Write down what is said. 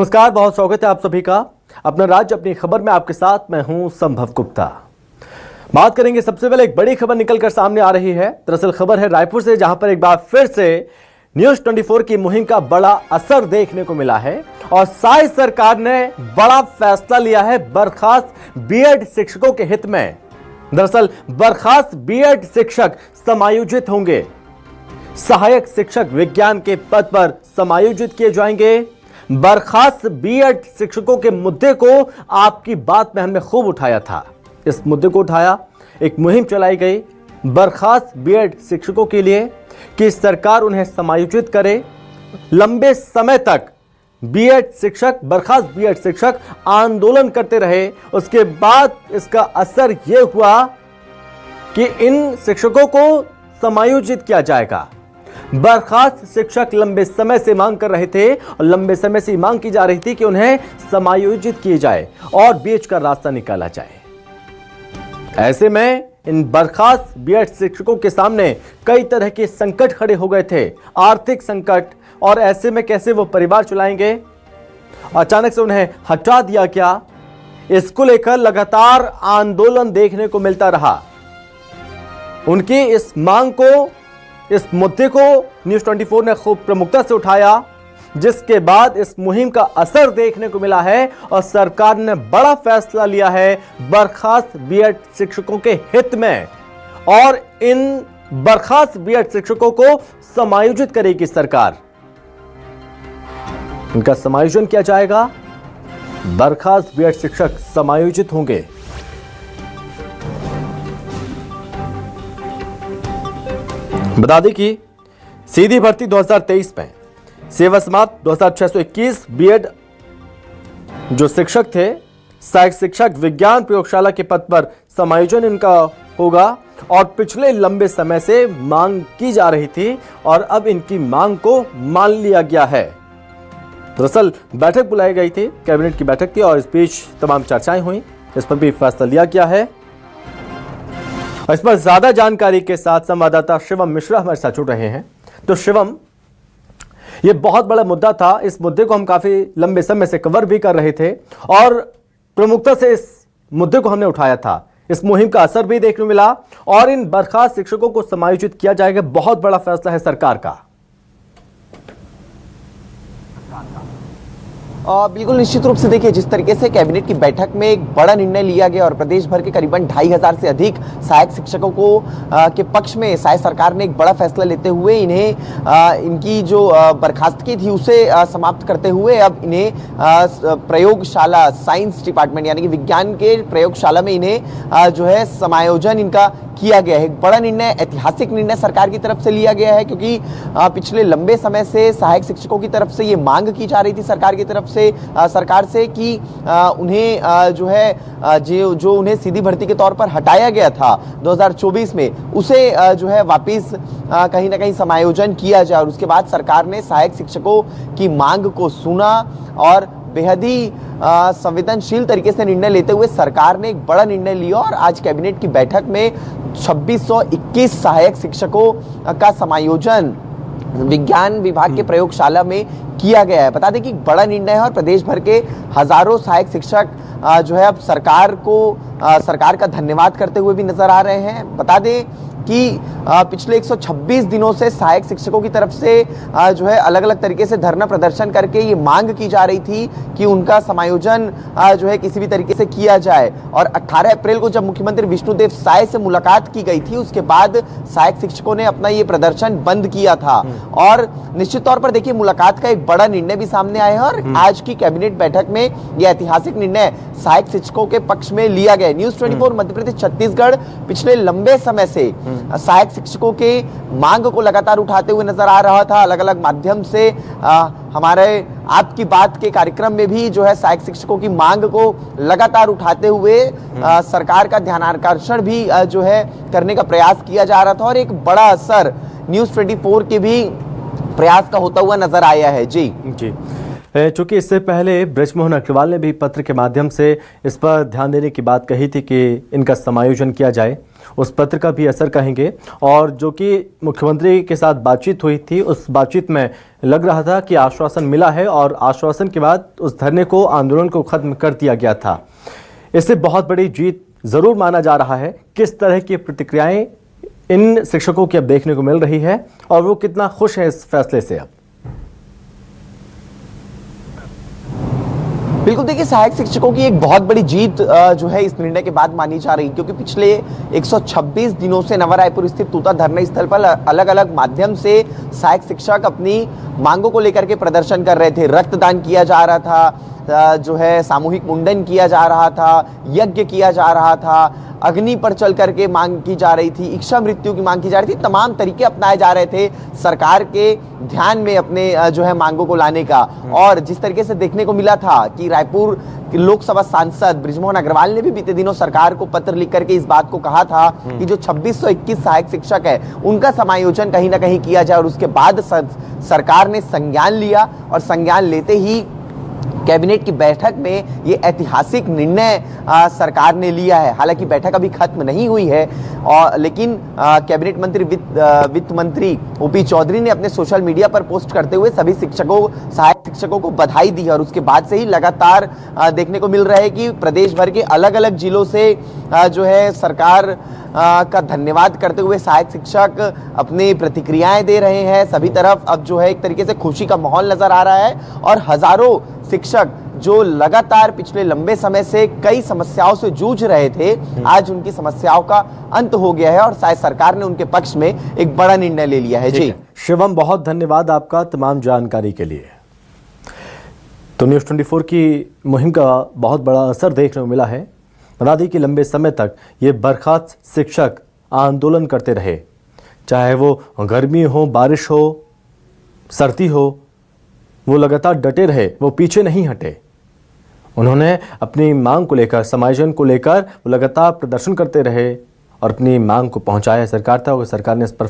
नमस्कार, बहुत स्वागत है आप सभी का अपना राज्य अपनी खबर में। आपके साथ मैं हूं संभव गुप्ता। बात करेंगे सबसे पहले एक बड़ी खबर निकलकर सामने आ रही है। दरअसल खबर है रायपुर से, जहां पर एक बार फिर से न्यूज 24 की मुहिम का बड़ा असर देखने को मिला है और साई सरकार ने बड़ा फैसला लिया है बर्खास्त बीएड शिक्षकों के हित में। दरअसल बर्खास्त बीएड शिक्षक समायोजित होंगे, सहायक शिक्षक विज्ञान के पद पर समायोजित किए जाएंगे। बर्खास्त बीएड शिक्षकों के मुद्दे को आपकी बात में हमने खूब उठाया था। इस मुद्दे को उठाया, एक मुहिम चलाई गई बर्खास्त बीएड शिक्षकों के लिए कि सरकार उन्हें समायोजित करे। लंबे समय तक बीएड शिक्षक, बर्खास्त बीएड शिक्षक आंदोलन करते रहे। उसके बाद इसका असर यह हुआ कि इन शिक्षकों को समायोजित किया जाएगा। बर्खास्त शिक्षक लंबे समय से मांग कर रहे थे और लंबे समय से मांग की जा रही थी कि उन्हें समायोजित किए जाए और बीएड का रास्ता निकाला जाए। ऐसे में इन बर्खास्त बीएड शिक्षकों के सामने कई तरह के संकट खड़े हो गए थे, आर्थिक संकट, और ऐसे में कैसे वो परिवार चलाएंगे। अचानक से उन्हें हटा दिया गया। इसको लेकर लगातार आंदोलन देखने को मिलता रहा। उनकी इस मांग को, इस मुद्दे को न्यूज 24 ने खूब प्रमुखता से उठाया, जिसके बाद इस मुहिम का असर देखने को मिला है और सरकार ने बड़ा फैसला लिया है बर्खास्त बीएड शिक्षकों के हित में और इन बर्खास्त बीएड शिक्षकों को समायोजित करेगी सरकार। उनका समायोजन किया जाएगा, बर्खास्त बीएड शिक्षक समायोजित होंगे। बता दें कि सीधी भर्ती 2023 में सेवा समाप्त 2621 बीएड जो शिक्षक थे, सहायक शिक्षक विज्ञान प्रयोगशाला के पद पर समायोजन इनका होगा और पिछले लंबे समय से मांग की जा रही थी और अब इनकी मांग को मान लिया गया है। दरअसल बैठक बुलाई गई थी, कैबिनेट की बैठक थी और इस बीच तमाम चर्चाएं हुई, इस पर भी फैसला लिया गया है। इस पर ज्यादा जानकारी के साथ संवाददाता शिवम मिश्रा हमारे साथ जुड़ रहे हैं। तो शिवम, यह बहुत बड़ा मुद्दा था, इस मुद्दे को हम काफी लंबे समय से कवर भी कर रहे थे और प्रमुखता से इस मुद्दे को हमने उठाया था। इस मुहिम का असर भी देखने को मिला और इन बर्खास्त शिक्षकों को समायोजित किया जाएगा। बहुत बड़ा फैसला है सरकार का। बिल्कुल निश्चित रूप से देखिए, जिस तरीके से कैबिनेट की बैठक में एक बड़ा निर्णय लिया गया और प्रदेश भर के करीबन 2500 से अधिक सहायक शिक्षकों को के पक्ष में साई सरकार ने एक बड़ा फैसला लेते हुए इन्हें इनकी जो बर्खास्तगी थी उसे समाप्त करते हुए अब इन्हें प्रयोगशाला साइंस डिपार्टमेंट यानी कि विज्ञान के प्रयोगशाला में इन्हें जो है समायोजन इनका किया गया है। एक बड़ा निर्णय, ऐतिहासिक निर्णय सरकार की तरफ से लिया गया है, क्योंकि पिछले लंबे समय से सहायक शिक्षकों की तरफ से ये मांग की जा रही थी सरकार की तरफ से, सरकार से कि उन्हें जो है जो उन्हें सीधी भर्ती के तौर पर हटाया गया था 2024 में, उसे जो है वापिस कहीं ना कहीं समायोजन किया जाए। और उसके बाद सरकार ने सहायक शिक्षकों की मांग को सुना और बेहद ही संवेदनशील तरीके से निर्णय लेते हुए सरकार ने एक बड़ा निर्णय लिया और आज कैबिनेट की बैठक में 2621 सहायक शिक्षकों का समायोजन विज्ञान विभाग के प्रयोगशाला में किया गया है। बता दें कि बड़ा निर्णय है और प्रदेश भर के हजारों सहायक शिक्षक जो है अब सरकार का धन्यवाद करते हुए भी नजर आ रहे हैं। बता दें कि पिछले 126 दिनों से सहायक शिक्षकों की तरफ से जो है अलग अलग तरीके से धरना प्रदर्शन करके ये मांग की जा रही थी कि उनका समायोजन जो है किसी भी तरीके से किया जाए। और 18 अप्रैल को जब मुख्यमंत्री विष्णुदेव साय से मुलाकात की गई थी, उसके बाद सहायक शिक्षकों ने अपना ये प्रदर्शन बंद किया था। और निश्चित तौर पर देखिए, मुलाकात का एक बड़ा निर्णय भी सामने आया है और आज की कैबिनेट बैठक में यह ऐतिहासिक निर्णय सहायक शिक्षकों के पक्ष में लिया गया। न्यूज 24 मध्य प्रदेश छत्तीसगढ़ पिछले लंबे समय से सहायक शिक्षकों के मांग को लगातार उठाते हुए नजर आ रहा था। अलग अलग माध्यम से हमारे आपकी बात के कार्यक्रम में भी जो है सहायक शिक्षकों की मांग को लगातार उठाते हुए सरकार का ध्यानाकर्षण भी जो है करने का प्रयास किया जा रहा था और एक बड़ा असर न्यूज 24 के भी प्रयास का होता हुआ नजर आया है। जी। चूंकि इससे पहले बृजमोहन अग्रवाल ने भी पत्र के माध्यम से इस पर ध्यान देने की बात कही थी कि इनका समायोजन किया जाए, उस पत्र का भी असर कहेंगे। और जो कि मुख्यमंत्री के साथ बातचीत हुई थी, उस बातचीत में लग रहा था कि आश्वासन मिला है और आश्वासन के बाद उस धरने को, आंदोलन को खत्म कर दिया गया था। इसे बहुत बड़ी जीत जरूर माना जा रहा है। किस तरह की प्रतिक्रियाएं इन शिक्षकों की अब देखने को मिल रही है और वो कितना खुश है इस फैसले से अब। बिल्कुल, देखिए सहायक शिक्षकों की एक बहुत बड़ी जीत जो है इस निर्णय के बाद मानी जा रही है, क्योंकि पिछले 126 दिनों से नवा रायपुर स्थित तूता धरना स्थल पर अलग अलग माध्यम से सहायक शिक्षक अपनी मांगों को लेकर के प्रदर्शन कर रहे थे। रक्तदान किया जा रहा था, जो है सामूहिक मुंडन किया जा रहा था, यज्ञ किया जा रहा था, अग्नि पर चल करके मांग की जा रही थी, इच्छा मृत्यु की मांग की जा रही थी। तमाम तरीके अपनाए जा रहे थे सरकार के ध्यान में अपने जो है मांगों को लाने का। और जिस तरीके से देखने को मिला था कि रायपुर के लोकसभा सांसद बृजमोहन अग्रवाल ने भी बीते दिनों सरकार को पत्र लिख करके इस बात को कहा था कि जो 2621 सहायक शिक्षक है उनका समायोजन कहीं ना कहीं किया जाए। और उसके बाद सरकार ने संज्ञान लिया और संज्ञान लेते ही कैबिनेट की बैठक में ये ऐतिहासिक निर्णय सरकार ने लिया है। हालांकि बैठक अभी खत्म नहीं हुई है, और लेकिन कैबिनेट मंत्री वित्त मंत्री ओपी चौधरी ने अपने सोशल मीडिया पर पोस्ट करते हुए सभी शिक्षकों, सहायक शिक्षकों को बधाई दी है। और उसके बाद से ही लगातार देखने को मिल रहा है कि प्रदेश भर के अलग अलग जिलों से जो है सरकार का धन्यवाद करते हुए सहायक शिक्षक अपनी प्रतिक्रियाएं दे रहे हैं। सभी तरफ अब जो है एक तरीके से खुशी का माहौल नजर आ रहा है और हजारों शिक्षक जो लगातार पिछले लंबे समय से कई समस्याओं से जूझ रहे थे, आज उनकी समस्याओं का अंत हो गया है और शायद सरकार ने उनके पक्ष में एक बड़ा निर्णय ले लिया है। जी शिवम, बहुत धन्यवाद आपका तमाम जानकारी के लिए। तो न्यूज़ 24 की मुहिम का बहुत बड़ा असर देखने को मिला है। बता दें कि लंबे समय तक ये बर्खास्त शिक्षक आंदोलन करते रहे, चाहे वो गर्मी हो, बारिश हो, सर्दी हो, वो लगातार डटे रहे, वो पीछे नहीं हटे। उन्होंने अपनी मांग को लेकर, समायोजन को लेकर वो लगातार प्रदर्शन करते रहे और अपनी मांग को पहुंचाया सरकार तक और सरकार ने इस पर